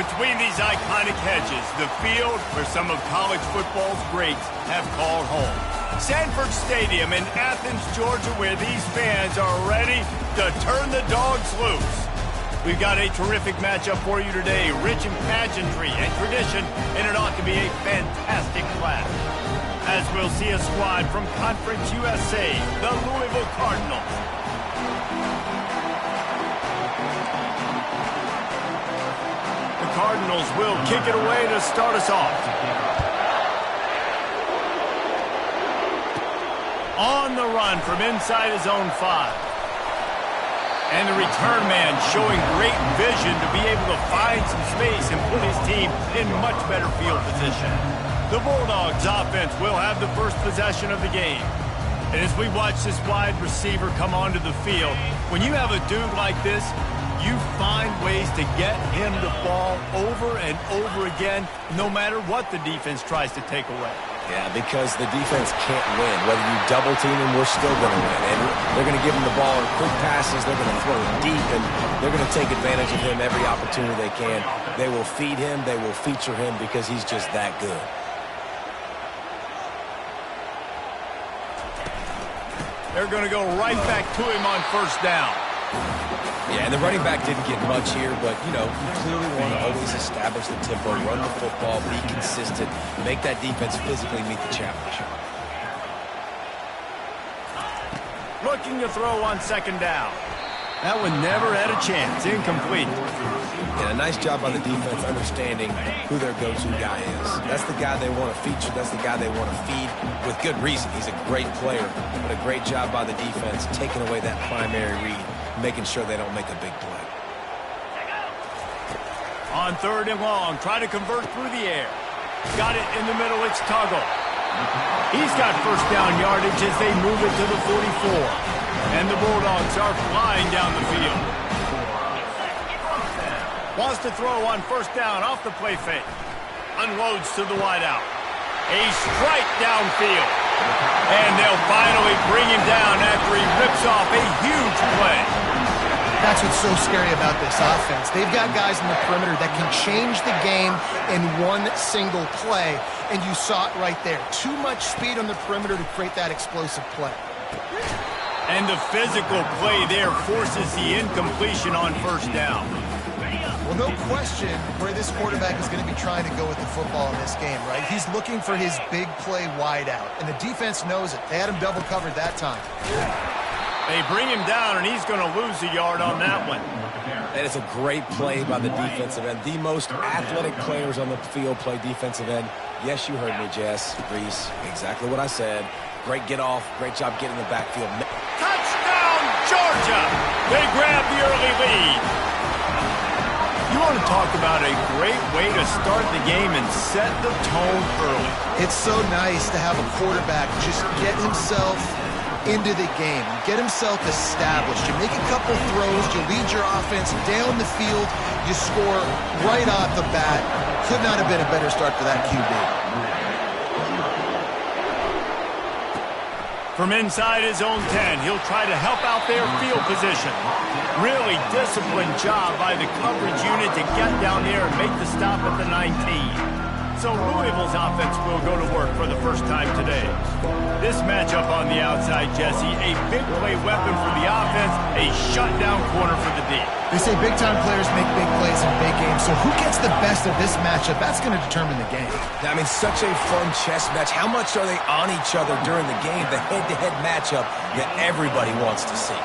Between these iconic hedges, the field where some of college football's greats have called home. Sanford Stadium in Athens, Georgia, where these fans are ready to turn the dogs loose. We've got a terrific matchup for you today, rich in pageantry and tradition, and it ought to be a fantastic clash. As we'll see a squad from Conference USA, the Louisville Cardinals. The Cardinals will kick it away to start us off. On the run from inside his own 5. And the return man showing great vision to be able to find some space and put his team in much better field position. The Bulldogs offense will have the first possession of the game. And as we watch this wide receiver come onto the field, when you have a dude like this, you find ways to get him the ball over and over again, no matter what the defense tries to take away. Yeah, because the defense can't win. Whether you double team him, we're still going to win. And they're going to give him the ball in quick passes. They're going to throw it deep, and they're going to take advantage of him every opportunity they can. They will feed him. They will feature him because he's just that good. They're going to go right back to him on first down. Yeah, and the running back didn't get much here, but, you know, you clearly want to always establish the tempo, run the football, be consistent, make that defense physically meet the challenge. Looking to throw on second down. That one never had a chance. Incomplete. Yeah, a nice job by the defense understanding who their go-to guy is. That's the guy they want to feature. That's the guy they want to feed with good reason. He's a great player, but a great job by the defense taking away that primary read, making sure they don't make a big play. On third and long, try to convert through the air. Got it in the middle, it's Tuggle. He's got first down yardage as they move it to the 44. And the Bulldogs are flying down the field. Wants to throw on first down off the play fake. Unloads to the wideout. A strike downfield. And they'll finally bring him down after he rips off a huge play. That's what's so scary about this offense. They've got guys in the perimeter that can change the game in one single play, and you saw it right there. Too much speed on the perimeter to create that explosive play. And the physical play there forces the incompletion on first down. Well, no question where this quarterback is going to be trying to go with the football in this game, right? He's looking for his big play wide out, and the defense knows it. They had him double covered that time. They bring him down, and he's going to lose a yard on that one. And it's a great play by the defensive end. The most athletic players on the field play defensive end. Yes, you heard me, Jess, Reese. Exactly what I said. Great get off. Great job getting the backfield. Touchdown, Georgia! They grab the early lead. You want to talk about a great way to start the game and set the tone early. It's so nice to have a quarterback just get himself into the game, get himself established. You make a couple throws, you lead your offense down the field, you score right off the bat. Could not have been a better start for that QB. From inside his own 10, he'll try to help out their field position. Really disciplined job by the coverage unit to get down there and make the stop at the 19. So Louisville's offense will go to work for the first time today. This matchup on the outside, Jesse, a big play weapon for the offense, a shutdown corner for the D. They say big-time players make big plays in big games, so who gets the best of this matchup? That's going to determine the game. I mean, such a fun chess match. How much are they on each other during the game, the head-to-head matchup that everybody wants to see?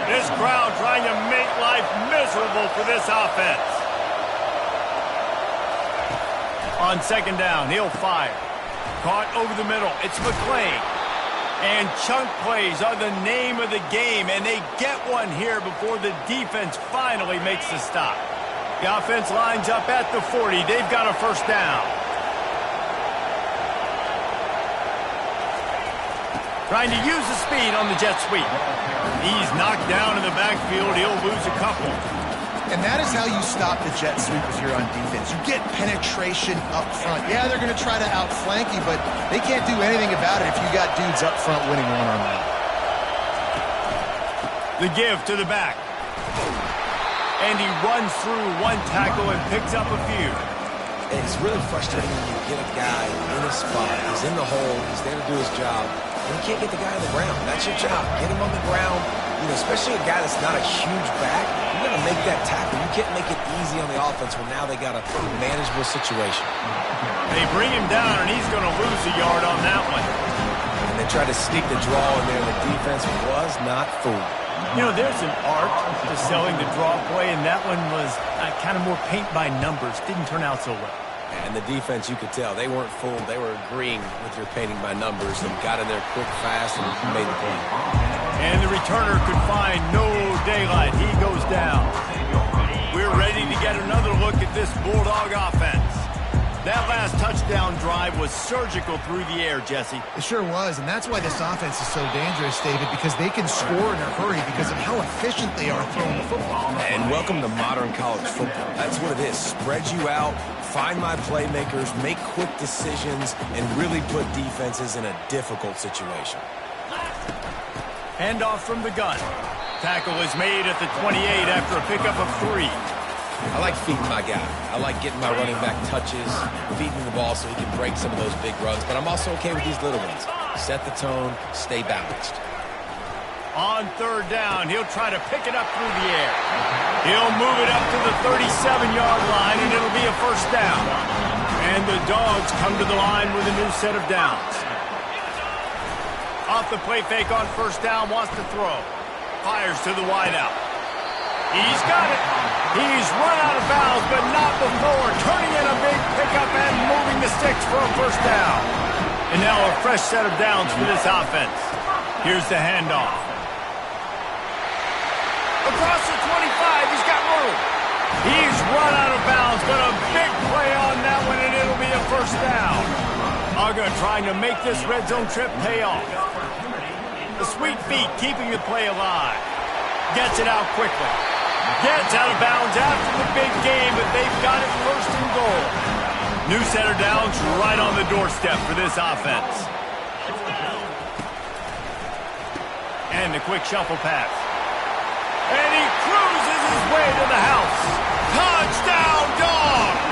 This crowd trying to make life miserable for this offense. On second down, he'll fire. Caught over the middle. It's McClain. And chunk plays are the name of the game, and they get one here before the defense finally makes the stop. The offense lines up at the 40. They've got a first down. Trying to use the speed on the jet sweep. He's knocked down in the backfield. He'll lose a couple. And that is how you stop the jet sweepers here on defense. You get penetration up front. Yeah, they're going to try to outflank you, but they can't do anything about it if you got dudes up front winning one-on-one. The give to the back. And he runs through one tackle and picks up a few. It's really frustrating when you get a guy in a spot. He's in the hole. He's there to do his job. And you can't get the guy on the ground. That's your job. Get him on the ground. You know, especially a guy that's not a huge back. You got to make that tackle. You can't make it easy on the offense when now they got a manageable situation. They bring him down, and he's going to lose a yard on that one. And they tried to sneak the draw in there. The defense was not fooled. You know, there's an art to selling the draw play, and that one was kind of more paint by numbers. Didn't turn out so well. And the defense, you could tell, they weren't fooled. They were agreeing with your painting by numbers and got in there quick, fast, and made the play. And the returner could find no daylight. He goes down. We're ready to get another look at this Bulldog offense. That last touchdown drive was surgical through the air, Jesse. It sure was, and that's why this offense is so dangerous, David, because they can score in a hurry because of how efficient they are throwing the football. And welcome to modern college football. That's what it is. Spread you out, find my playmakers, make quick decisions, and really put defenses in a difficult situation. Handoff from the gun. Tackle is made at the 28 after a pickup of 3. I like feeding my guy. I like getting my running back touches, feeding the ball so he can break some of those big runs. But I'm also okay with these little ones. Set the tone, stay balanced. On third down, he'll try to pick it up through the air. He'll move it up to the 37-yard line, and it'll be a first down. And the Dogs come to the line with a new set of downs. Off the play fake on first down, wants to throw. Fires to the wideout. He's got it. He's run out of bounds, but not before turning in a big pickup and moving the sticks for a first down. And now a fresh set of downs for this offense. Here's the handoff. Across the 25, he's got room. He's run out of bounds, but a big play on that one, and it'll be a first down. Uga trying to make this red zone trip pay off. The sweet feet keeping the play alive. Gets it out quickly. Gets out of bounds after the big game, but they've got it first and goal. New set of downs right on the doorstep for this offense. And a quick shuffle pass. And he cruises his way to the house. Touchdown, Dogs!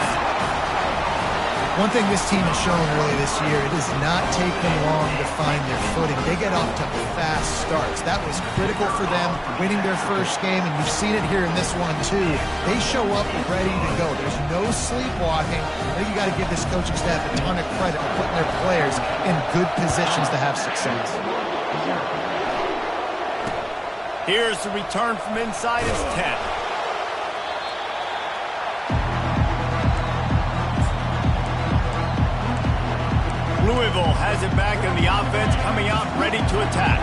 One thing this team has shown early this year, it does not take them long to find their footing. They get off to fast starts. That was critical for them, winning their first game, and you've seen it here in this one too. They show up ready to go. There's no sleepwalking. I think you got to give this coaching staff a ton of credit for putting their players in good positions to have success. Here's the return from inside his 10. Louisville has it back in the offense, coming out ready to attack.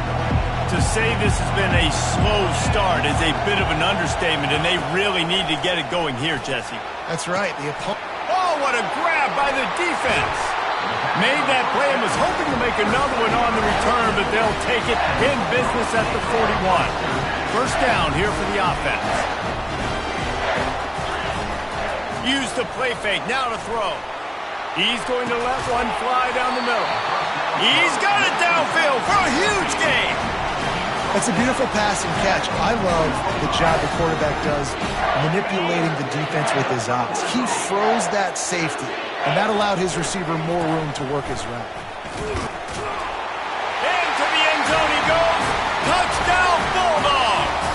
To say this has been a slow start is a bit of an understatement, and they really need to get it going here, Jesse. That's right. Oh, what a grab by the defense. Made that play and was hoping to make another one on the return, but they'll take it in business at the 41. First down here for the offense. Use the play fake, now to throw. He's going to let one fly down the middle. He's got it downfield for a huge gain. That's a beautiful pass and catch. I love the job the quarterback does manipulating the defense with his eyes. He froze that safety, and that allowed his receiver more room to work his route. Into the end zone he goes. Touchdown, Bulldogs.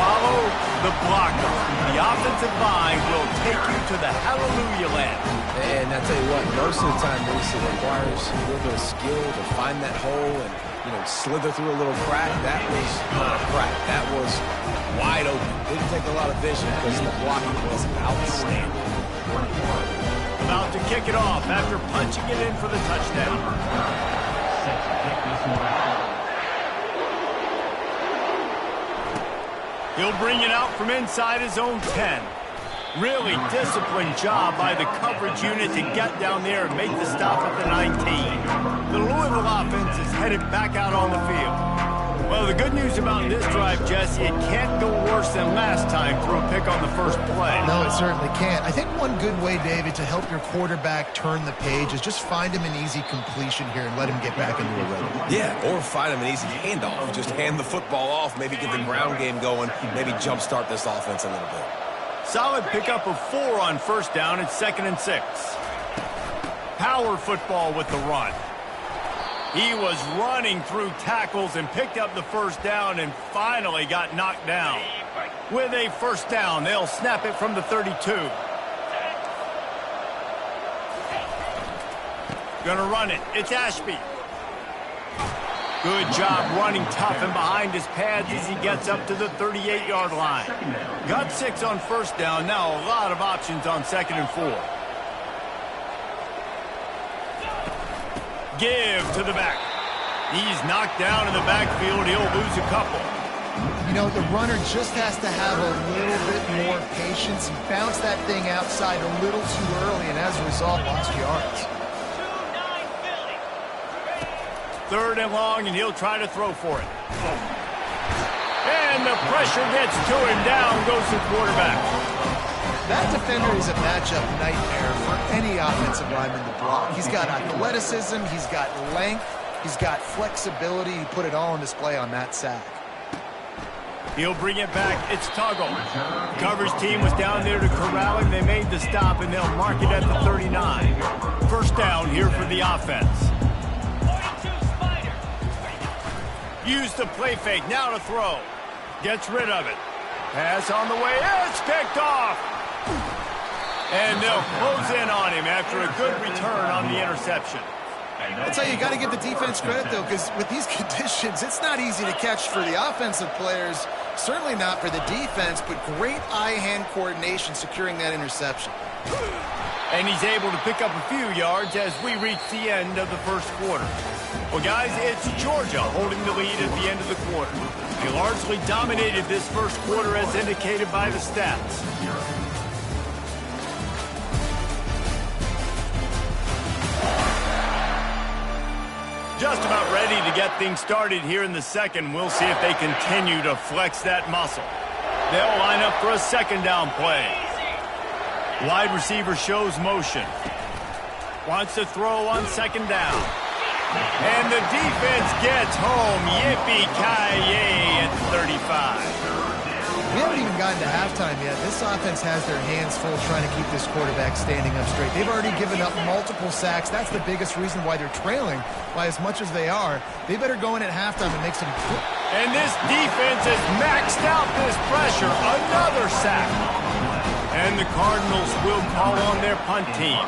Follow the blocker. The offensive line will take you to the hallelujah land. And I tell you what, most of the time, Reese, it requires a little bit of skill to find that hole and, you know, slither through a little crack. That was not a crack. That was wide open. Didn't take a lot of vision because the blocking was outstanding. About to kick it off after punching it in for the touchdown. He'll bring it out from inside his own 10. Really disciplined job by the coverage unit to get down there and make the stop at the 19. The Louisville offense is headed back out on the field. Well, the good news about this drive, Jesse, it can't go worse than last time through a pick on the first play. No, it certainly can't. I think one good way, David, to help your quarterback turn the page is just find him an easy completion here and let him get back into a rhythm. Yeah, or find him an easy handoff. Just hand the football off, maybe get the ground game going, maybe jumpstart this offense a little bit. Solid pickup of 4 on first down. It's 2nd and 6. Power football with the run. He was running through tackles and picked up the first down and finally got knocked down. With a first down, they'll snap it from the 32. Gonna run it. It's Ashby. Good job running tough and behind his pads as he gets up to the 38-yard line. Got 6 on first down. Now a lot of options on 2nd and 4. Give to the back. He's knocked down in the backfield. He'll lose a couple. You know, the runner just has to have a little bit more patience. He bounced that thing outside a little too early, and as a result, lost yards. 3rd and long, and he'll try to throw for it. And the pressure gets to him. Down goes the quarterback. That defender is a matchup nightmare for any offensive lineman to block. He's got athleticism, he's got length, he's got flexibility. He put it all on display on that sack. He'll bring it back. It's Tuggle. The coverage team was down there to corral him. They made the stop, and they'll mark it at the 39. First down here for the offense. Use the play fake. Now to throw. Gets rid of it. Pass on the way. It's picked off. And they'll close in on him after a good return on the interception. I'll tell you, you got to give the defense credit, though, because with these conditions, it's not easy to catch for the offensive players, certainly not for the defense, but great eye-hand coordination securing that interception. And he's able to pick up a few yards as we reach the end of the first quarter. Well, guys, it's Georgia holding the lead at the end of the quarter. They largely dominated this first quarter as indicated by the stats. Just about ready to get things started here in the second. We'll see if they continue to flex that muscle. They'll line up for a 2nd down play. Wide receiver shows motion. Wants to throw on 2nd down. And the defense gets home. Yippee-ki-yay at 35. We haven't even gotten to halftime yet. This offense has their hands full trying to keep this quarterback standing up straight. They've already given up multiple sacks. That's the biggest reason why they're trailing by as much as they are. They better go in at halftime and make some... And this defense has maxed out this pressure. Another sack. And the Cardinals will call on their punt team.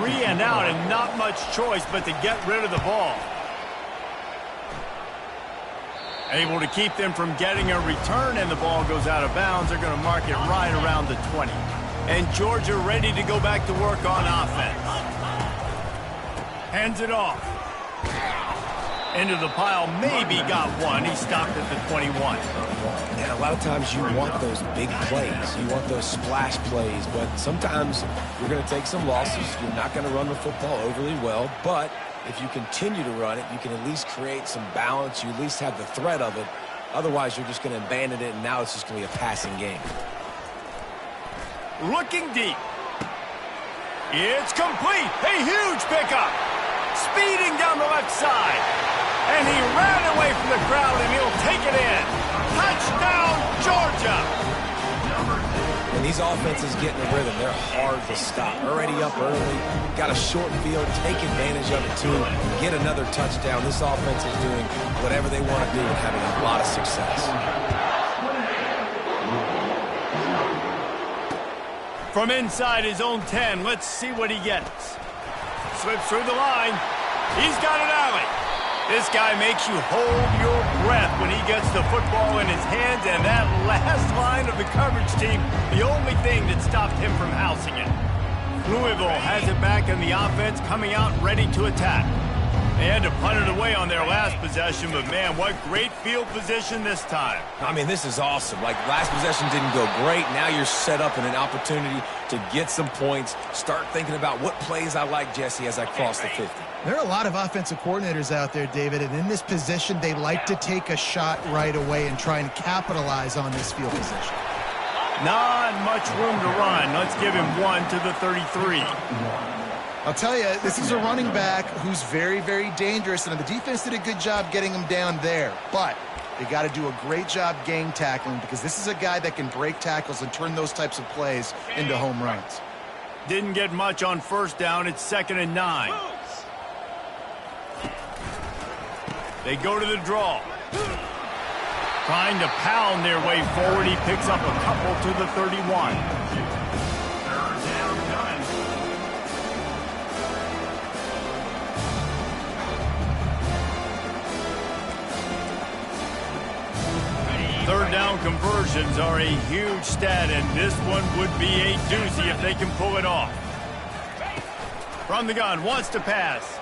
3 and out and not much choice but to get rid of the ball. Able to keep them from getting a return, and the ball goes out of bounds. They're going to mark it right around the 20. And Georgia ready to go back to work on offense. Hands it off. Into the pile, maybe got one. He stopped at the 21. And a lot of times you want those big plays. You want those splash plays, but sometimes you're going to take some losses. You're not going to run the football overly well, but if you continue to run it, you can at least create some balance. You at least have the threat of it. Otherwise, you're just going to abandon it, and now it's just going to be a passing game. Looking deep. It's complete. A huge pickup. Speeding down the left side. And he ran away from the crowd, and he'll take it in. Touchdown, Georgia. And these offenses get in a rhythm. They're hard to stop. Already up early. Got a short field. Take advantage of it, too. Get another touchdown. This offense is doing whatever they want to do and having a lot of success. From inside his own 10, let's see what he gets. Slips through the line. He's got an alley. This guy makes you hold your breath when he gets the football in his hands, and that last line of the coverage team, the only thing that stopped him from housing it. Louisville has it back in the offense, coming out ready to attack. They had to punt it away on their last possession, but, man, what great field position this time. I mean, this is awesome. Like, last possession didn't go great. Now you're set up in an opportunity to get some points. Start thinking about what plays I like, Jesse, as I cross the 50. There are a lot of offensive coordinators out there, David, and in this position, they like to take a shot right away and try and capitalize on this field position. Not much room to run. Let's give him 1 to the 33. I'll tell you, this is a running back who's very, very dangerous, and the defense did a good job getting him down there. But they got to do a great job gang tackling because this is a guy that can break tackles and turn those types of plays into home runs. Didn't get much on first down. It's 2nd and 9. They go to the draw. Trying to pound their way forward. He picks up a couple to the 31. Third down conversions are a huge stat, and this one would be a doozy if they can pull it off. From the gun, wants to pass.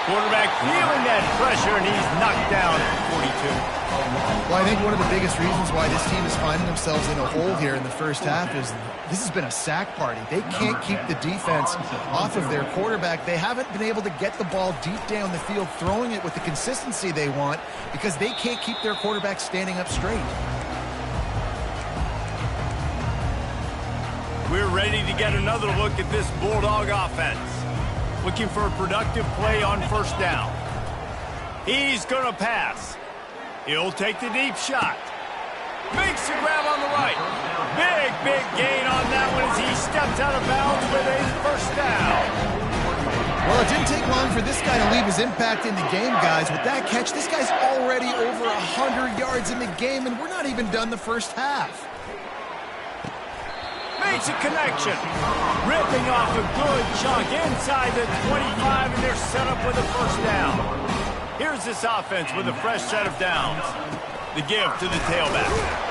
Quarterback feeling that pressure, and he's knocked down at 42. Well, I think one of the biggest reasons why this team is finding themselves in a hole here in the first half is this has been a sack party. They can't keep the defense off of their quarterback. They haven't been able to get the ball deep down the field, throwing it with the consistency they want because they can't keep their quarterback standing up straight. We're ready to get another look at this Bulldog offense. Looking for a productive play on first down. He's going to pass. He'll take the deep shot. Makes the grab on the right. Big gain on that one as he steps out of bounds with a first down. Well, it didn't take long for this guy to leave his impact in the game, guys. With that catch, this guy's already over 100 yards in the game, and we're not even done the first half. Makes a connection. Ripping off a good chunk inside the 25, and they're set up with a first down. Here's this offense with a fresh set of downs. The give to the tailback.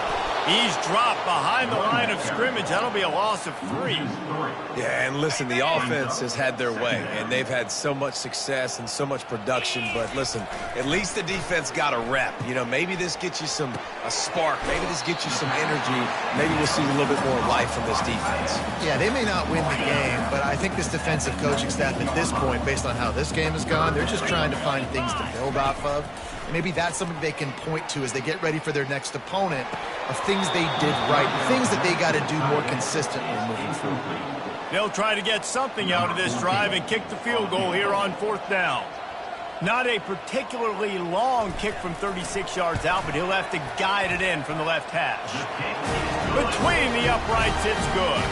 He's dropped behind the line of scrimmage. That'll be a loss of 3. Yeah, and listen, the offense has had their way, and they've had so much success and so much production. But listen, at least the defense got a rep. You know, maybe this gets you a spark. Maybe this gets you some energy. Maybe we'll see a little bit more life from this defense. Yeah, they may not win the game, but I think this defensive coaching staff at this point, based on how this game has gone, they're just trying to find things to build off of. Maybe that's something they can point to as they get ready for their next opponent of things they did right, things that they got to do more consistently moving forward. They'll try to get something out of this drive and kick the field goal here on fourth down. Not a particularly long kick from 36 yards out, but he'll have to guide it in from the left hash. Between the uprights, it's good.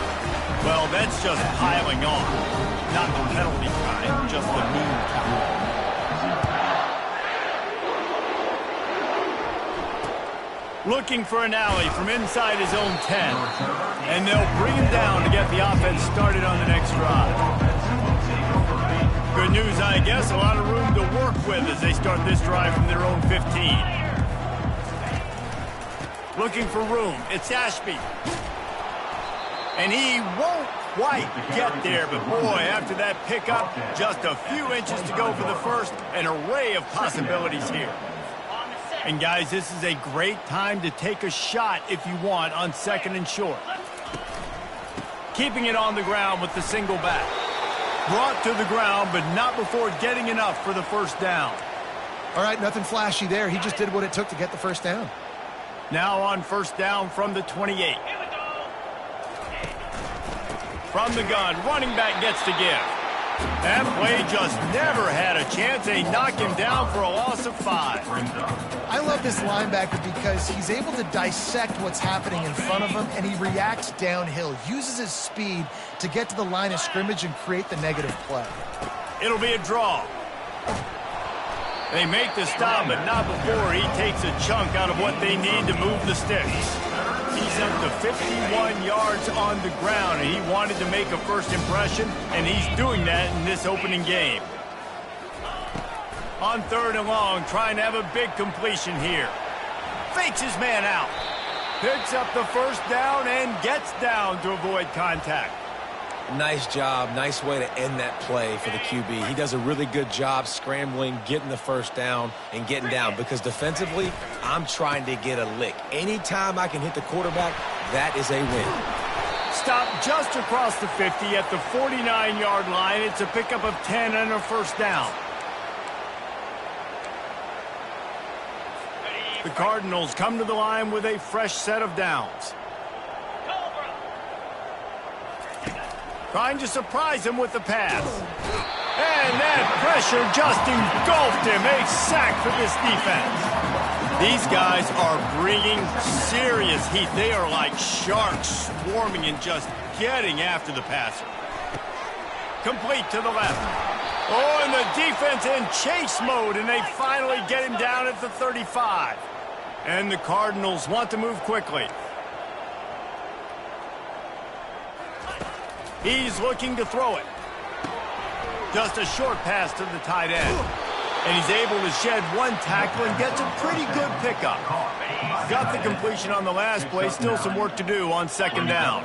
Well, that's just piling on. Not the penalty kind, just the mean kind. Looking for an alley from inside his own 10. And they'll bring him down to get the offense started on the next drive. Good news, I guess, a lot of room to work with as they start this drive from their own 15. Looking for room, it's Ashby. And he won't quite get there, but boy, after that pickup, just a few inches to go for the first, an array of possibilities here. And, guys, this is a great time to take a shot if you want on 2nd and short. Keeping it on the ground with the single back. Brought to the ground, but not before getting enough for the first down. All right, nothing flashy there. He just did what it took to get the first down. Now on first down from the 28. From the gun, running back gets to give. That play just never had a chance. They knock him down for a loss of 5. I love this linebacker because he's able to dissect what's happening in front of him, and he reacts downhill, uses his speed to get to the line of scrimmage and create the negative play. It'll be a draw. They make the stop, but not before he takes a chunk out of what they need to move the sticks. He's up to 51 yards on the ground, and he wanted to make a first impression, and he's doing that in this opening game. On 3rd and long, trying to have a big completion here. Fakes his man out. Picks up the first down and gets down to avoid contact. Nice job. Nice way to end that play for the QB. He does a really good job scrambling, getting the first down, and getting down. Because defensively, I'm trying to get a lick. Anytime I can hit the quarterback, that is a win. Stop just across the 50 at the 49-yard line. It's a pickup of 10 and a first down. The Cardinals come to the line with a fresh set of downs. Trying to surprise him with the pass. And that pressure just engulfed him. A sack for this defense. These guys are bringing serious heat. They are like sharks swarming and just getting after the passer. Complete to the left. Oh, and the defense in chase mode, and they finally get him down at the 35. And the Cardinals want to move quickly. He's looking to throw it. Just a short pass to the tight end. And he's able to shed one tackle and gets a pretty good pickup. Got the completion on the last play. Still some work to do on second down.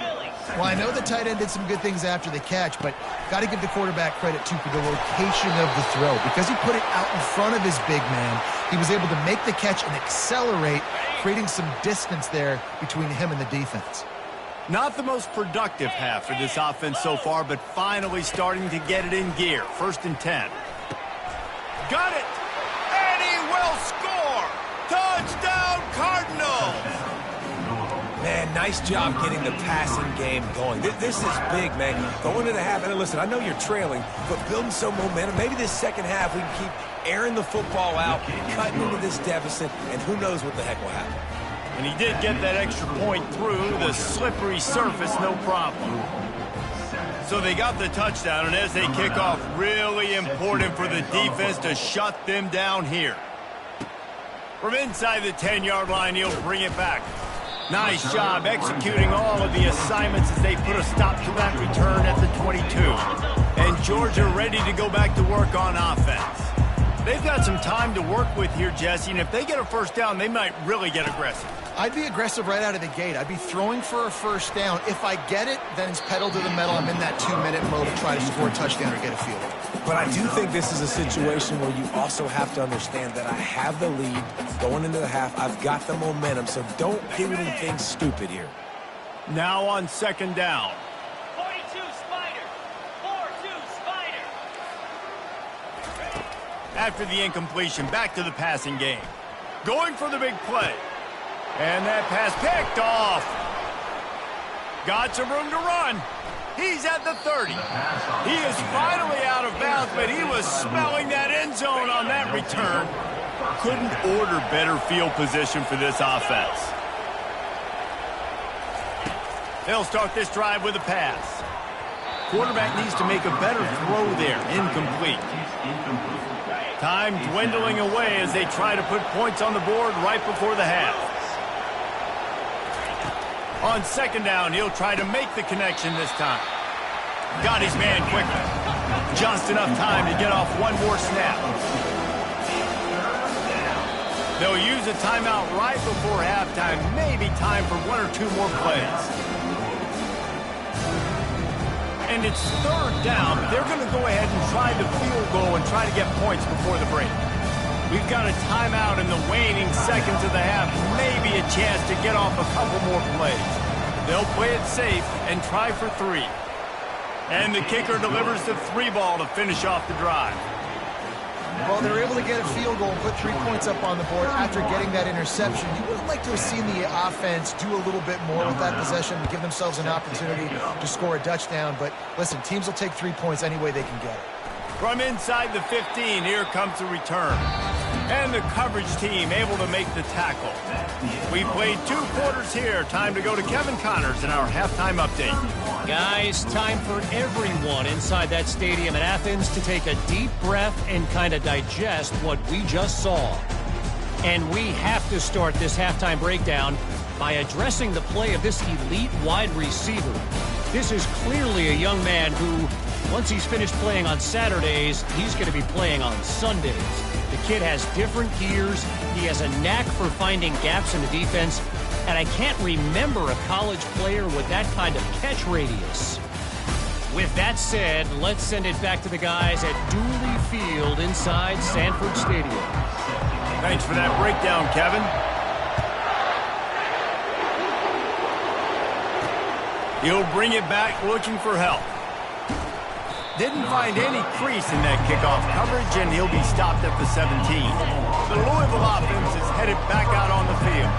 Well, I know the tight end did some good things after the catch, but got to give the quarterback credit, too, for the location of the throw. Because he put it out in front of his big man, he was able to make the catch and accelerate, creating some distance there between him and the defense. Not the most productive half for this offense so far, but finally starting to get it in gear. 1st and 10. Got it! And he will score! Touchdown, Cardinals! Man, nice job getting the passing game going. This is big, man. Going into the half, and listen, I know you're trailing, but building some momentum. Maybe this second half we can keep airing the football out, cutting into this deficit, and who knows what the heck will happen. And he did get that extra point through the slippery surface, no problem. So they got the touchdown, and as they kick off, really important for the defense to shut them down here. From inside the 10-yard line, he'll bring it back. Nice job executing all of the assignments as they put a stop to that return at the 22. And Georgia ready to go back to work on offense. They've got some time to work with here, Jesse, and if they get a first down, they might really get aggressive. I'd be aggressive right out of the gate. I'd be throwing for a first down. If I get it, then it's pedal to the metal. I'm in that 2-minute mode to try to score a touchdown or get a field goal. But I do think this is a situation where you also have to understand that I have the lead going into the half. I've got the momentum, so don't do anything stupid here. Now on second down. 42 Spider. 4-2 Spider. After the incompletion, back to the passing game. Going for the big play. And that pass picked off. Got some room to run. He's at the 30. He is finally out of bounds, but he was smelling that end zone on that return. Couldn't order better field position for this offense. They'll start this drive with a pass. Quarterback needs to make a better throw there. Incomplete. Time dwindling away as they try to put points on the board right before the half. On second down, he'll try to make the connection this time. Got his man quickly. Just enough time to get off one more snap. They'll use a timeout right before halftime. Maybe time for 1 or 2 more plays. And it's third down. They're going to go ahead and try the field goal and try to get points before the break. We've got a timeout in the waning seconds of the half. Maybe a chance to get off a couple more plays. They'll play it safe and try for 3. And the kicker delivers the 3 ball to finish off the drive. Well, they're able to get a field goal and put 3 points up on the board after getting that interception. You would have liked to have seen the offense do a little bit more with that possession to give themselves an opportunity to score a touchdown. But listen, teams will take 3 points any way they can get it. From inside the 15, here comes the return. And the coverage team able to make the tackle. We played 2 quarters here. Time to go to Kevin Connors in our halftime update. Guys, time for everyone inside that stadium in Athens to take a deep breath and kind of digest what we just saw. And we have to start this halftime breakdown by addressing the play of this elite wide receiver. This is clearly a young man who, once he's finished playing on Saturdays, he's going to be playing on Sundays. The kid has different gears. He has a knack for finding gaps in the defense. And I can't remember a college player with that kind of catch radius. With that said, let's send it back to the guys at Dooley Field inside Sanford Stadium. Thanks for that breakdown, Kevin. He'll bring it back looking for help. Didn't find any crease in that kickoff coverage, and he'll be stopped at the 17. The Louisville offense is headed back out on the field.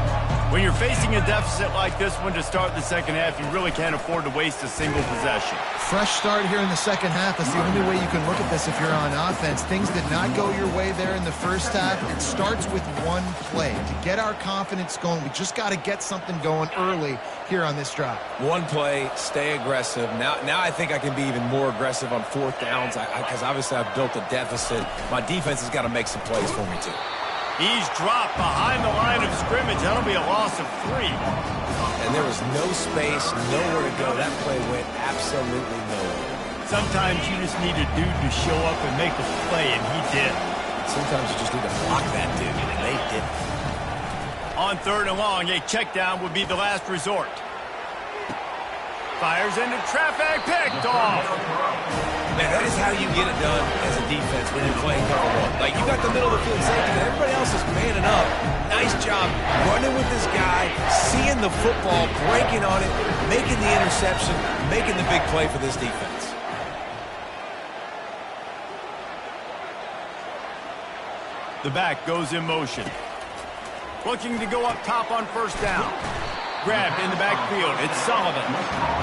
When you're facing a deficit like this one to start the second half, you really can't afford to waste a single possession. Fresh start here in the second half. That's the only way you can look at this if you're on offense. Things did not go your way there in the first half. It starts with one play. To get our confidence going, we just got to get something going early here on this drive. One play, stay aggressive. Now I think I can be even more aggressive on fourth downs because obviously I've built a deficit. My defense has got to make some plays for me too. He's dropped behind the line of scrimmage. That'll be a loss of 3. And there was no space, nowhere to go. That play went absolutely nowhere. Sometimes you just need a dude to show up and make a play, and he did. Sometimes you just need to block that dude, and they didn't. On 3rd and long, a check down would be the last resort. Fires into traffic, picked off. Man, that is how you get it done as a defense when you're playing cover one. Like, you got the middle of the field safety, and everybody else is manning up. Nice job running with this guy, seeing the football, breaking on it, making the interception, making the big play for this defense. The back goes in motion. Looking to go up top on 1st down. Grabbed in the backfield. It's Sullivan.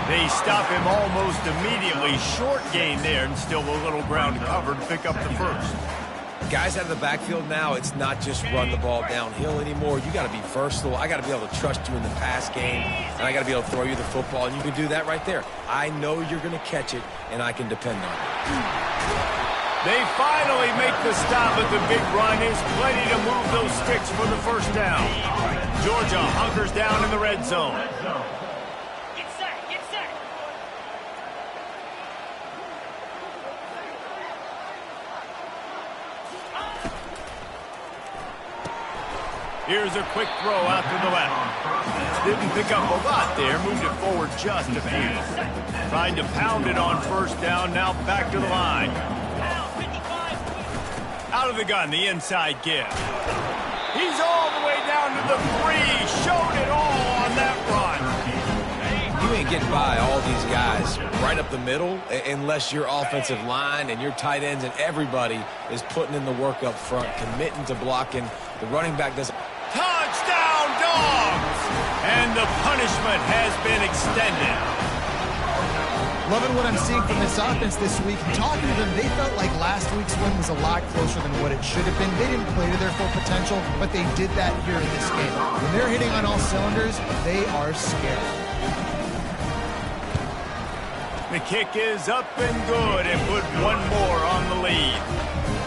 They stop him almost immediately. Short gain there, and still a little ground to cover to pick up the first. Guys out of the backfield now, it's not just run the ball downhill anymore. You got to be versatile. I got to be able to trust you in the pass game, and I got to be able to throw you the football, and you can do that right there. I know you're going to catch it, and I can depend on it. They finally make the stop at the big run. Is plenty to move those sticks for the 1st down. Georgia hunkers down in the red zone. Get set, get set. Here's a quick throw out to the left. Didn't pick up a lot there. Moved it forward just a few. Trying to pound it on 1st down. Now back to the line. Out of the gun, the inside give. He's all the way down to the 3. Showed it all on that run. You ain't getting by all these guys right up the middle unless your offensive line and your tight ends and everybody is putting in the work up front, committing to blocking. The running back doesn't. Touchdown, Dogs! And the punishment has been extended. Loving what I'm seeing from this offense this week. Talking to them, they felt like last week's win was a lot closer than what it should have been. They didn't play to their full potential, but they did that here in this game. When they're hitting on all cylinders, they are scary. The kick is up and good, and put one more on the lead.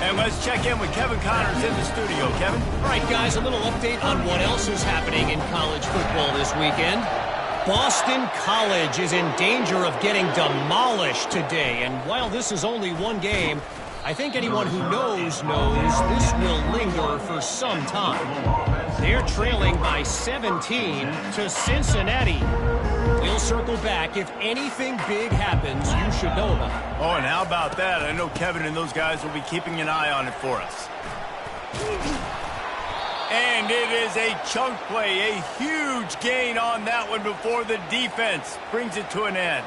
And let's check in with Kevin Connors in the studio. Kevin? All right, guys, a little update on what else is happening in college football this weekend. Boston College is in danger of getting demolished today. And while this is only one game, I think anyone who knows this will linger for some time. They're trailing by 17 to Cincinnati. We'll circle back. If anything big happens, you should know about it. Oh, and how about that? I know Kevin and those guys will be keeping an eye on it for us. And it is a chunk play, a huge gain on that one before the defense brings it to an end.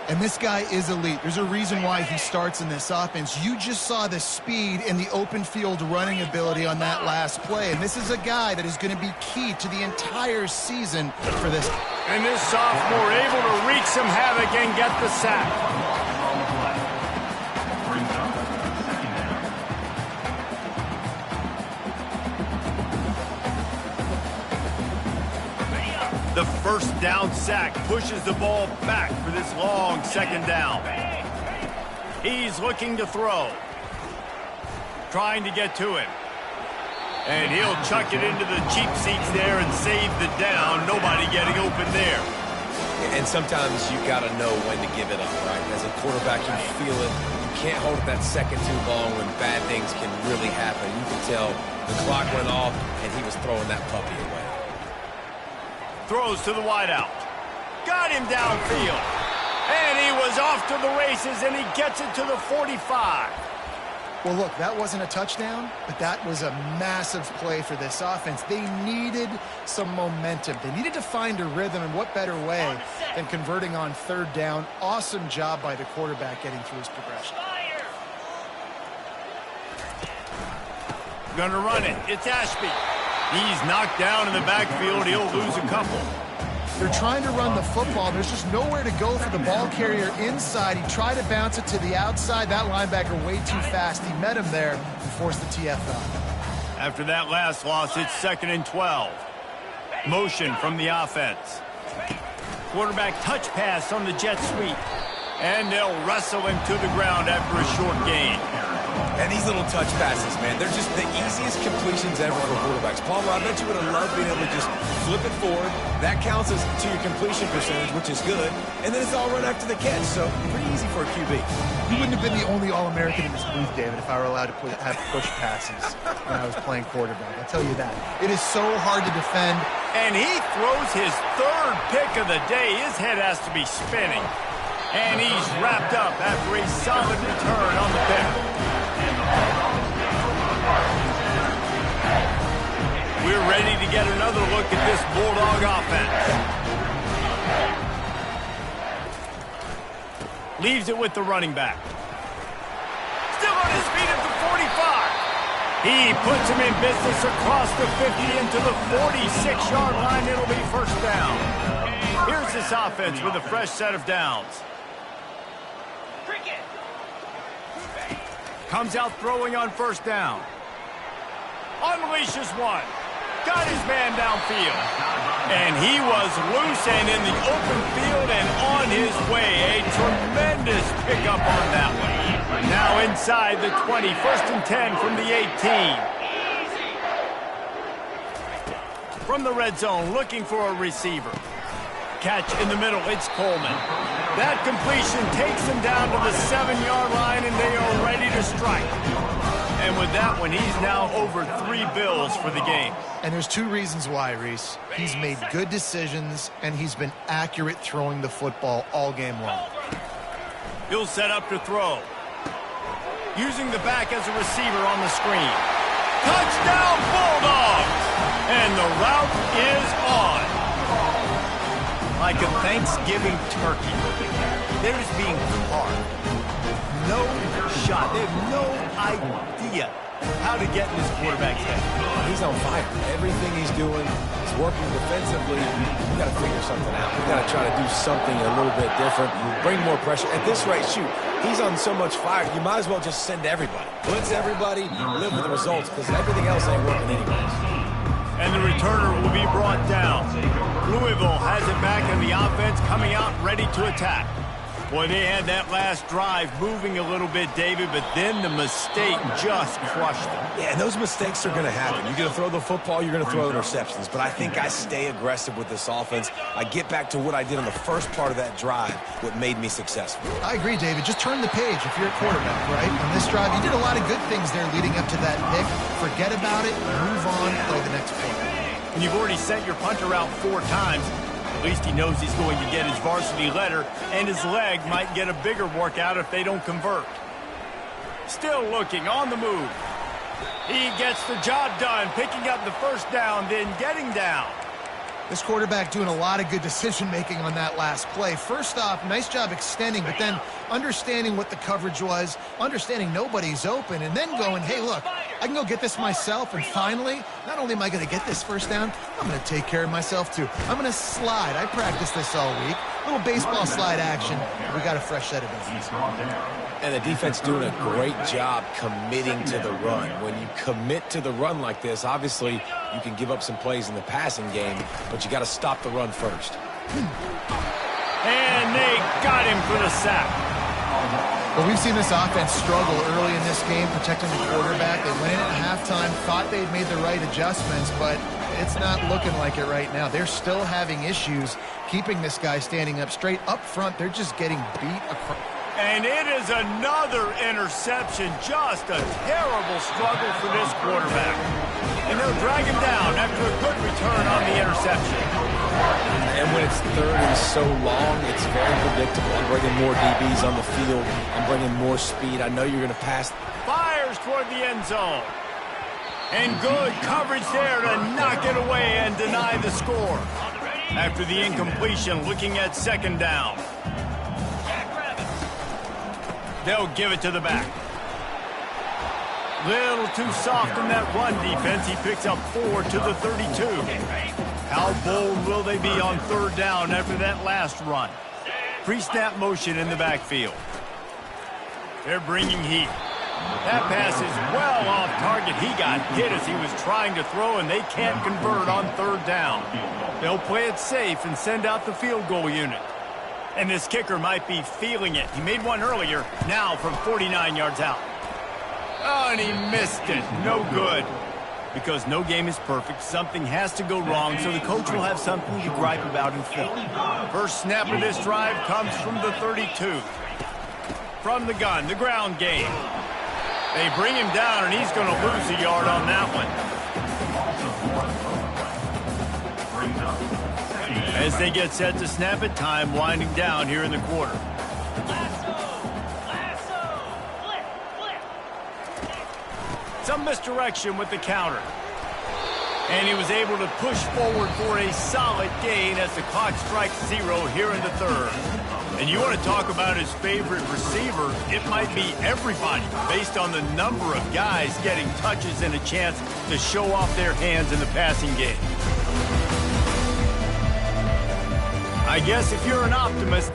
And this guy is elite. There's a reason why he starts in this offense. You just saw the speed and the open field running ability on that last play. And this is a guy that is going to be key to the entire season for this. And this sophomore able to wreak some havoc and get the sack. The 1st down sack pushes the ball back for this long 2nd down. He's looking to throw. Trying to get to him. And he'll chuck it into the cheap seats there and save the down. Nobody getting open there. And sometimes you got to know when to give it up, right? As a quarterback, you feel it. You can't hold it that second too long when bad things can really happen. You can tell the clock went off and he was throwing that puppy away. Throws to the wideout. Got him downfield. And he was off to the races, and he gets it to the 45. Well, look, that wasn't a touchdown, but that was a massive play for this offense. They needed some momentum. They needed to find a rhythm, and what better way than converting on third down. Awesome job by the quarterback getting through his progression. Gonna run it. It's Ashby. He's knocked down in the backfield. He'll lose a couple. They're trying to run the football. There's just nowhere to go for the ball carrier inside. He tried to bounce it to the outside. That linebacker way too fast. He met him there and forced the TFL. After that last loss, it's 2nd and 12. Motion from the offense. Quarterback touch pass on the jet sweep. And they'll wrestle him to the ground after a short gain. And these little touch passes, man, they're just the easiest completions ever for quarterbacks. Palmer, I bet you would have loved being able to just flip it forward. That counts as to your completion percentage, which is good. And then it's all run after the catch, so pretty easy for a QB. You wouldn't have been the only All-American in this booth, David, if I were allowed to have push passes when I was playing quarterback. I'll tell you that. It is so hard to defend. And he throws his 3rd pick of the day. His head has to be spinning. And he's wrapped up after a solid return on the pick. We're ready to get another look at this Bulldog offense. Leaves it with the running back. Still on his feet at the 45. He puts him in business across the 50 into the 46-yard line. It'll be first down. Here's this offense with a fresh set of downs. Comes out throwing on first down. Unleashes one. Got his man downfield. And he was loose and in the open field and on his way. A tremendous pickup on that one. Now inside the 20. 1st and 10 from the 18. From the red zone, looking for a receiver. Catch in the middle. It's Coleman. That completion takes him down to the 7-yard line, and they are ready to strike. And with that one, he's now over 3 bills for the game. And there's 2 reasons why, Reese. He's made good decisions, and he's been accurate throwing the football all game long. He'll set up to throw. Using the back as a receiver on the screen. Touchdown, Bulldogs! And the route is on. Like a Thanksgiving turkey. They're just being carved. No shot. They have no idea how to get in this quarterback's head. He's on fire. Everything he's doing is working defensively. We've got to figure something out. We've got to try to do something a little bit different. Bring more pressure. At this rate, shoot, he's on so much fire, you might as well just send everybody. Blitz everybody, live with the results, because everything else ain't working anyways. And the returner will be brought down. Louisville has it back, and the offense coming out ready to attack. Boy, they had that last drive moving a little bit, David, but then the mistake just crushed them. Yeah, and those mistakes are going to happen. You're going to throw the football, you're going to throw interceptions. But I think I stay aggressive with this offense. I get back to what I did on the first part of that drive, what made me successful. I agree, David. Just turn the page if you're a quarterback, right? On this drive, you did a lot of good things there leading up to that pick. Forget about it, move on, play the next play. And you've already sent your punter out 4 times. At least he knows he's going to get his varsity letter, and his leg might get a bigger workout if they don't convert. Still looking on the move. He gets the job done, picking up the first down, then getting down. This quarterback doing a lot of good decision-making on that last play. First off, nice job extending, but then understanding what the coverage was, understanding nobody's open, and then going, hey, look, I can go get this myself, and finally, not only am I going to get this first down, I'm going to take care of myself, too. I'm going to slide. I practiced this all week. A little baseball slide action. We got a fresh set of business. And the defense doing a great job committing to the run. When you commit to the run like this, obviously you can give up some plays in the passing game, but you got to stop the run first. And they got him for the sack. Well, we've seen this offense struggle early in this game, protecting the quarterback. They went in at halftime, thought they'd made the right adjustments, but it's not looking like it right now. They're still having issues keeping this guy standing up straight. Up front, they're just getting beat across. And it is another interception. Just a terrible struggle for this quarterback. And they'll drag him down after a good return on the interception. And when it's 3rd and is so long, it's very predictable. I'm bringing more DBs on the field. I'm bringing more speed. I know you're going to pass. Fires toward the end zone. And good coverage there to knock it away and deny the score. After the incompletion, looking at second down. They'll give it to the back. Little too soft in that run defense. He picks up 4 to the 32. How bold will they be on third down after that last run? Pre-snap motion in the backfield. They're bringing heat. That pass is well off target. He got hit as he was trying to throw, and they can't convert on third down. They'll play it safe and send out the field goal unit. And this kicker might be feeling it. He made one earlier, now from 49 yards out. Oh, and he missed it. No good. Because no game is perfect, something has to go wrong, so the coach will have something to gripe about in film. First snap of this drive comes from the 32. From the gun, the ground game. They bring him down, and he's going to lose a yard on that one. As they get set to snap it, time winding down here in the quarter. Some misdirection with the counter. And he was able to push forward for a solid gain as the clock strikes 0 here in the third. And you want to talk about his favorite receiver, it might be everybody based on the number of guys getting touches and a chance to show off their hands in the passing game. I guess if you're an optimist,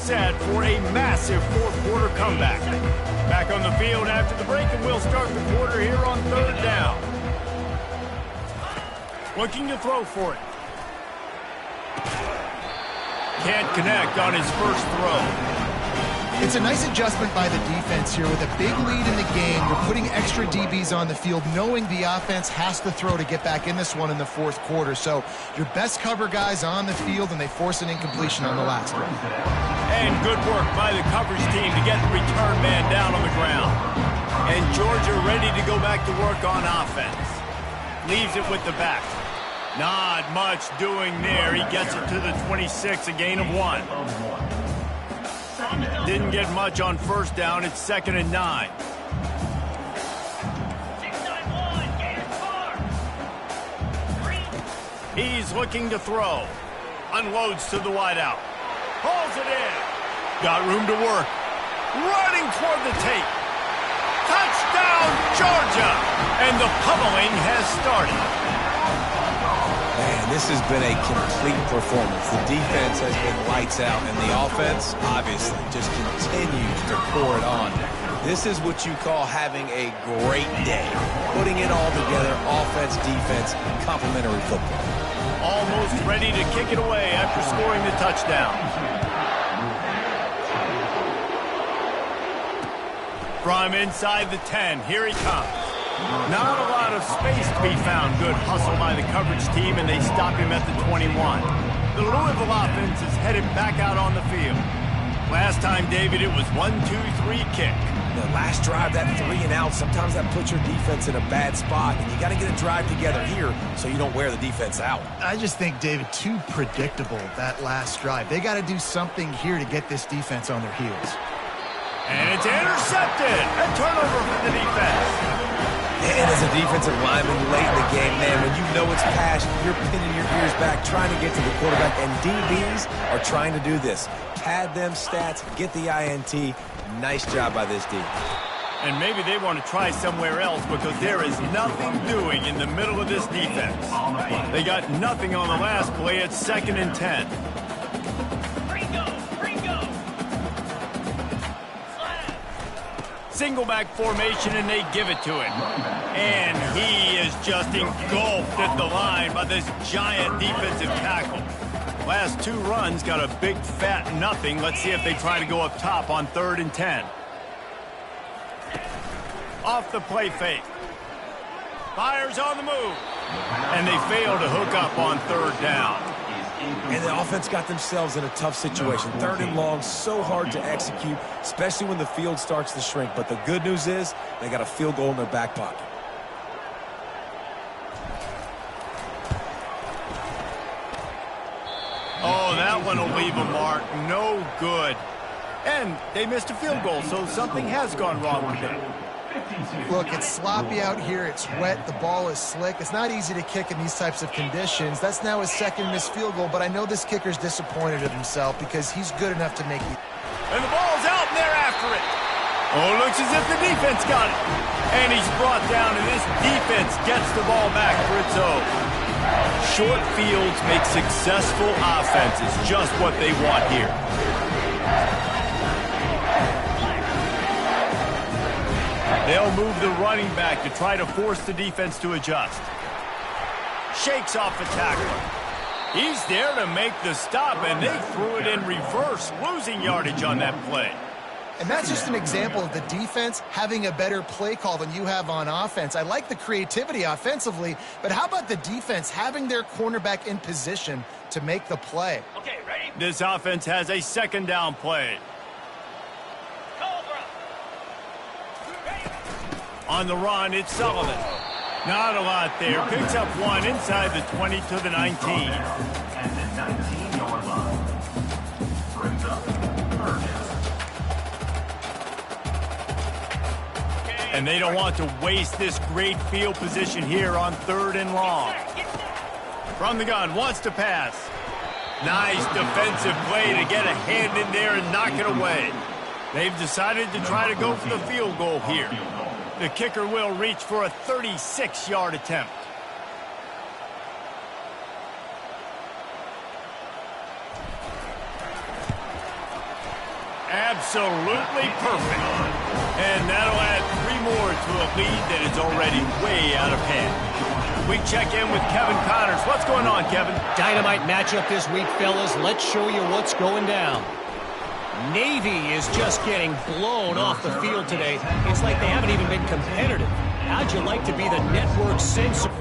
set for a massive fourth-quarter comeback. Back on the field after the break, and we'll start the quarter here on third down. Looking to throw for it. Can't connect on his first throw. It's a nice adjustment by the defense here. With a big lead in the game, you're putting extra DBs on the field, knowing the offense has to throw to get back in this one in the fourth quarter. So your best cover guys on the field, and they force an incompletion on the last one. And good work by the coverage team to get the return man down on the ground. And Georgia ready to go back to work on offense. Leaves it with the back. Not much doing there. He gets it to the 26, a gain of 1. Didn't get much on first down. It's 2nd and 9. 6-9-1, Gators 4. He's looking to throw. Unloads to the wideout. Pulls it in. Got room to work. Running toward the tape. Touchdown, Georgia! And the pummeling has started. Man, this has been a complete performance. The defense has been lights out, and the offense, obviously, just continues to pour it on. This is what you call having a great day. Putting it all together, offense, defense, complementary football. Almost ready to kick it away after scoring the touchdown. From inside the 10, here he comes. Not a lot of space to be found. Good hustle by the coverage team, and they stop him at the 21. The Louisville offense is headed back out on the field. Last time, David, it was 1-2-3 kick. The last drive, that 3 and out, sometimes that puts your defense in a bad spot, and you got to get a drive together here so you don't wear the defense out. I just think, David, too predictable, that last drive. They got to do something here to get this defense on their heels. And it's intercepted. A turnover for the defense. And as a defensive lineman late in the game, man, when you know it's past, you're pinning your ears back, trying to get to the quarterback, and DBs are trying to do this. Pad them stats, get the INT. Nice job by this D. And maybe they want to try somewhere else because there is nothing doing in the middle of this defense. They got nothing on the last play. It's 2nd and 10. Single back formation, and they give it to him. And he is just engulfed at the line by this giant defensive tackle. Last 2 runs got a big fat nothing. Let's see if they try to go up top on 3rd and 10. Off the play fake. Fires on the move. And they fail to hook up on 3rd down. And the offense got themselves in a tough situation. 3rd and long, so hard to execute, especially when the field starts to shrink. But the good news is they got a field goal in their back pocket. Oh, that one will leave a mark. No good. And they missed a field goal, so something has gone wrong with them. Look, it's sloppy out here. It's wet. The ball is slick. It's not easy to kick in these types of conditions. That's now his 2nd missed field goal, but I know this kicker's disappointed of himself because he's good enough to make it. And the ball's out, and they're after it. Oh, looks as if the defense got it. And he's brought down, and this defense gets the ball back for its own. Short fields make successful offenses, just what they want here. They'll move the running back to try to force the defense to adjust. Shakes off the tackler. He's there to make the stop, and they threw it in reverse, losing yardage on that play. And that's just an example of the defense having a better play call than you have on offense. I like the creativity offensively, but how about the defense having their cornerback in position to make the play? Okay, ready? This offense has a 2nd down play. Cobra. Ready? On the run, it's Sullivan. Not a lot there. Picks up 1 inside the 20 to the 19. And the 19-yard line. Brings up And they don't want to waste this great field position here on 3rd and long. From the gun, wants to pass. Nice defensive play to get a hand in there and knock it away. They've decided to try to go for the field goal here. The kicker will reach for a 36-yard attempt. Absolutely perfect. And that'll add 3 more to a lead that is already way out of hand. We check in with Kevin Connors. What's going on, Kevin? Dynamite matchup this week, fellas. Let's show you what's going down. Navy is just getting blown off the field today. It's like they haven't even been competitive. How'd you like to be the network censor?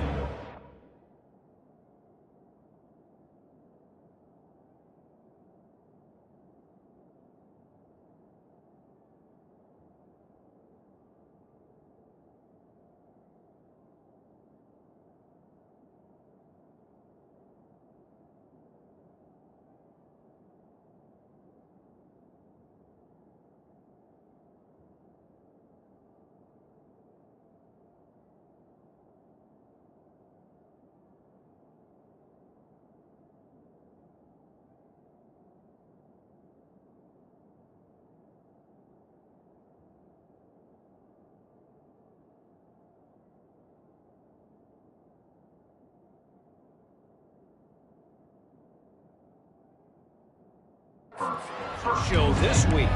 Show this week.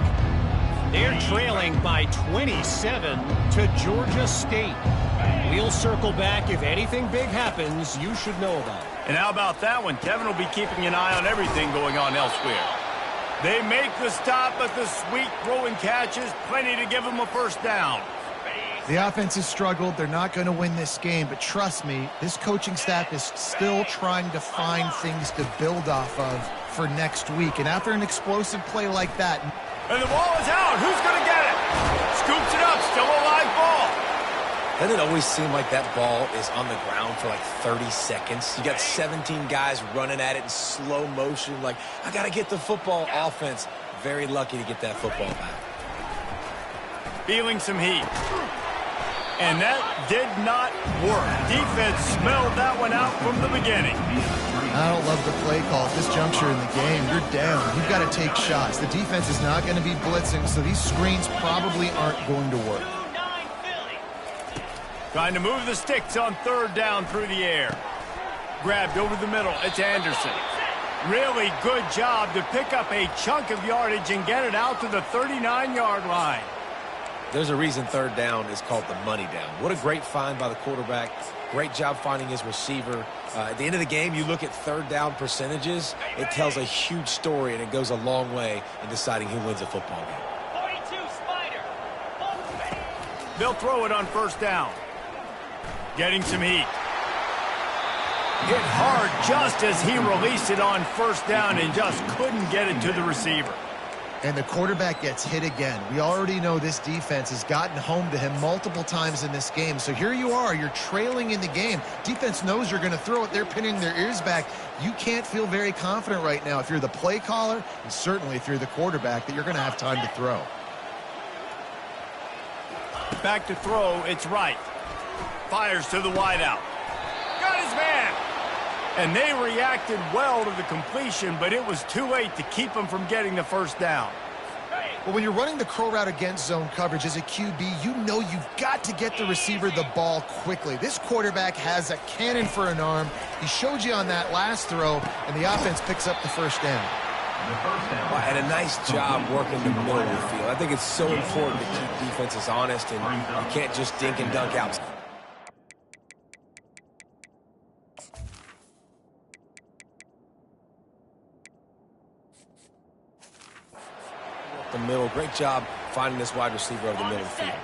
They're trailing by 27 to Georgia State. We'll circle back if anything big happens you should know about. And how about that one? Kevin will be keeping an eye on everything going on elsewhere. They make the stop, but the sweet throwing catches, plenty to give them a first down. The offense has struggled. They're not going to win this game, but trust me, this coaching staff is still trying to find things to build off of for next week. And after an explosive play like that... And the ball is out. Who's going to get it? Scoops it up. Still a live ball. Doesn't it always seem like that ball is on the ground for like 30 seconds? You got 17 guys running at it in slow motion. Like, I got to get the football. Offense, very lucky to get that football back. Feeling some heat. And that did not work. Defense smelled that one out from the beginning. I don't love the play call at this juncture in the game. You're down. You've got to take shots. The defense is not going to be blitzing, so these screens probably aren't going to work. Trying to move the sticks on third down through the air. Grabbed over the middle. It's Anderson. Really good job to pick up a chunk of yardage and get it out to the 39-yard line. There's a reason third down is called the money down. What a great find by the quarterback. Great job finding his receiver. At the end of the game, you look at third down percentages. It tells a huge story, and it goes a long way in deciding who wins a football game. 42 Spider. They'll throw it on first down. Getting some heat. Hit hard just as he released it on first down and just couldn't get it to the receiver. And the quarterback gets hit again. We already know this defense has gotten home to him multiple times in this game. So here you are, you're trailing in the game. Defense knows you're going to throw it. They're pinning their ears back. You can't feel very confident right now if you're the play caller, and certainly if you're the quarterback, that you're going to have time to throw. Back to throw, it's right. Fires to the wideout. Got his man. And they reacted well to the completion, but it was too late to keep them from getting the first down. Well, when you're running the curl route against zone coverage as a QB, you know you've got to get the receiver the ball quickly. This quarterback has a cannon for an arm. He showed you on that last throw, and the offense picks up the first down. And a nice job working the middle of the field. I think it's so important to keep defenses honest, and you can't just dink and dunk out. The middle. Great job finding this wide receiver over the middle of the field.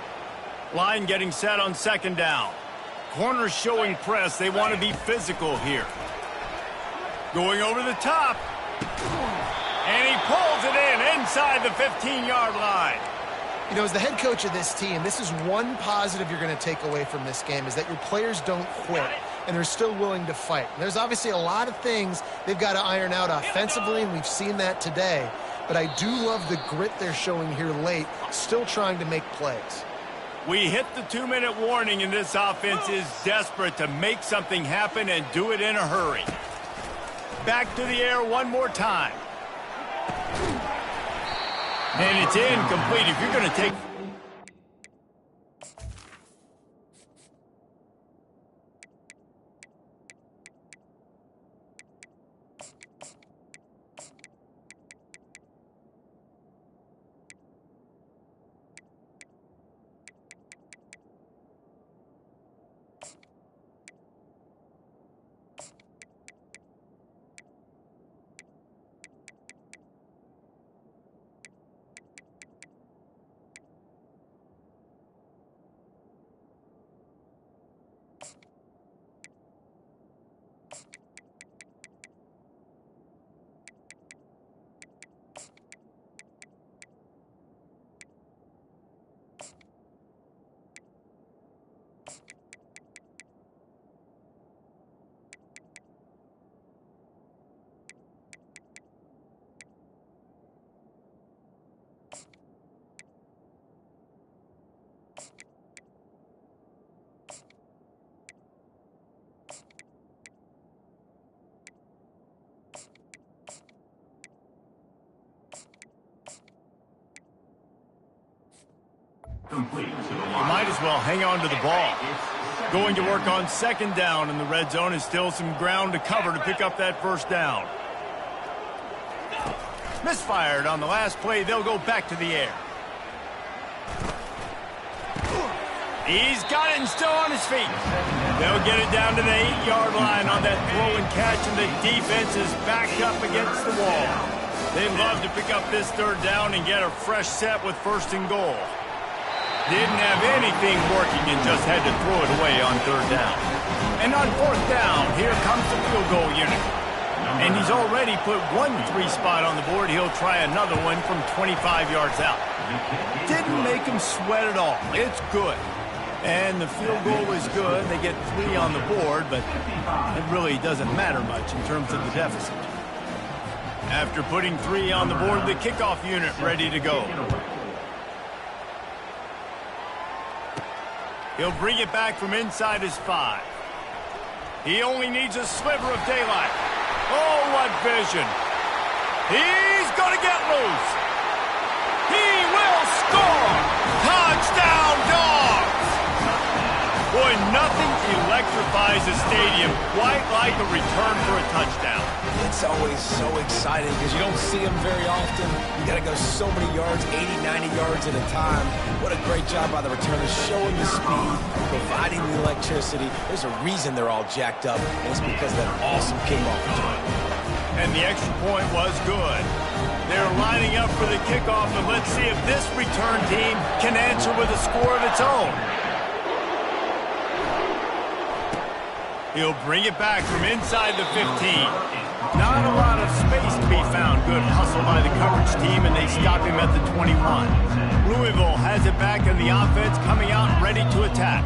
Line getting set on second down. Corners showing press. They want to be physical here. Going over the top. And he pulls it in inside the 15-yard line. You know, as the head coach of this team, this is one positive you're going to take away from this game, is that your players don't quit, and they're still willing to fight. And there's obviously a lot of things they've got to iron out offensively, and we've seen that today. But I do love the grit they're showing here late, still trying to make plays. We hit the 2-minute warning, and this offense is desperate to make something happen and do it in a hurry. Back to the air one more time. And it's incomplete. If you're going to take... Complete to the You might as well hang on to the ball. Going to work on second down in the red zone, is still some ground to cover to pick up that first down. Misfired on the last play. They'll go back to the air. He's got it and still on his feet. They'll get it down to the 8-yard line on that throw and catch, and the defense is backed up against the wall. They love to pick up this third down and get a fresh set with first and goal. Didn't have anything working and just had to throw it away on third down. And on fourth down, here comes the field goal unit. And he's already put one 3 spot on the board. He'll try another one from 25 yards out. Didn't make him sweat at all. It's good. And the field goal is good. They get 3 on the board, but it really doesn't matter much in terms of the deficit. After putting 3 on the board, the kickoff unit ready to go. He'll bring it back from inside his 5. He only needs a sliver of daylight. Oh, what vision. He's going to get loose. He will score. Touchdown, Dogs. Boy, nothing electrifies a stadium quite like a return for a touchdown. It's always so exciting because you don't see them very often. You got to go so many yards, 80, 90 yards at a time. What a great job by the returners, showing the speed, providing the electricity. There's a reason they're all jacked up, and it's because of that awesome kickoff return. And the extra point was good. They're lining up for the kickoff, and let's see if this return team can answer with a score of its own. He'll bring it back from inside the 15. Not a lot of space to be found. Good hustle by the coverage team, and they stop him at the 21. Louisville has it back in the offense, coming out ready to attack.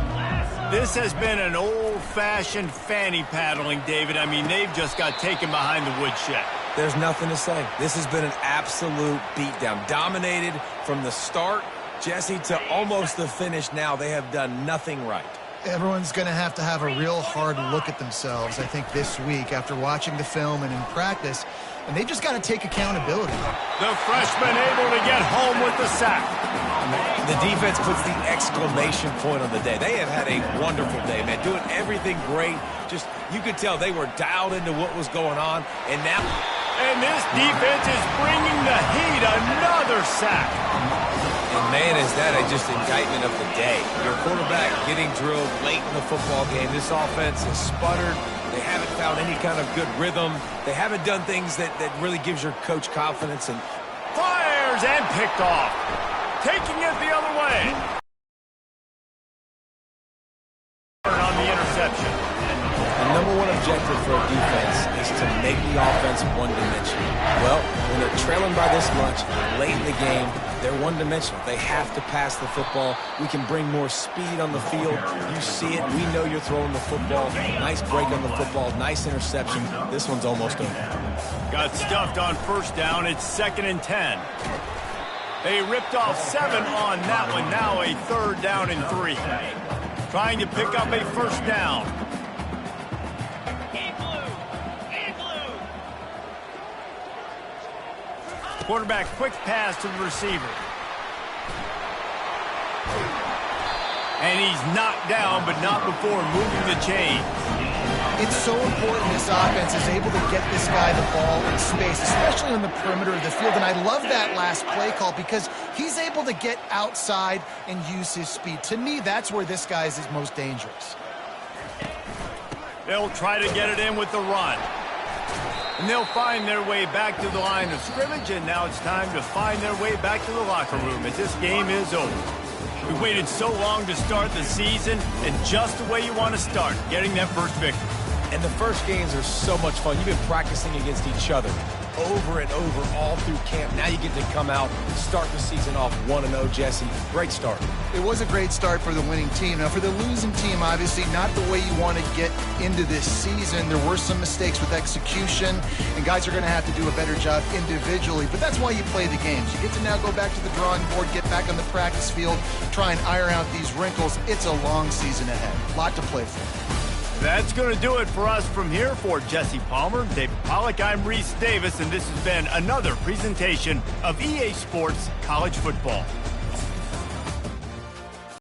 This has been an old-fashioned fanny paddling, David. I mean, they've just got taken behind the woodshed. There's nothing to say. This has been an absolute beatdown. Dominated from the start, Jesse, to almost the finish now. They have done nothing right. Everyone's going to have a real hard look at themselves, I think, this week after watching the film and in practice, and they just got to take accountability. The freshman able to get home with the sack. The defense puts the exclamation point on the day. They have had a wonderful day, man, doing everything great. Just, you could tell they were dialed into what was going on, and now... And this defense is bringing the heat. Another sack. And, man, is that just indictment of the day. Your quarterback getting drilled late in the football game. This offense has sputtered. They haven't found any kind of good rhythm. They haven't done things that really gives your coach confidence. And fires and picked off. Taking it the other way. On the interception. The number one objective for a defense is to make the offense one-dimensional. Well, when they're trailing by this much, late in the game, they're one-dimensional. They have to pass the football. We can bring more speed on the field. You see it. We know you're throwing the football. Nice break on the football. Nice interception. This one's almost over. Got stuffed on first down. It's 2nd and 10. They ripped off 7 on that one. Now a 3rd down and 3. Trying to pick up a first down. Quarterback, quick pass to the receiver. And he's knocked down, but not before moving the chain. It's so important this offense is able to get this guy the ball in space, especially on the perimeter of the field. And I love that last play call because he's able to get outside and use his speed. To me, that's where this guy is most dangerous. They'll try to get it in with the run. And they'll find their way back to the line of scrimmage, and now it's time to find their way back to the locker room as this game is over. We waited so long to start the season, and just the way you want to start, getting that first victory. And the first games are so much fun. You've been practicing against each other over and over all through camp. Now you get to come out and start the season off 1-0, Jesse. Great start. It was a great start for the winning team. Now, for the losing team, obviously not the way you want to get into this season. There were some mistakes with execution, and guys are going to have to do a better job individually. But that's why you play the games. You get to now go back to the drawing board, get back on the practice field, try and iron out these wrinkles. It's a long season ahead. A lot to play for. That's going to do it for us from here. For Jesse Palmer, David Pollack, I'm Reese Davis, and this has been another presentation of EA Sports College Football.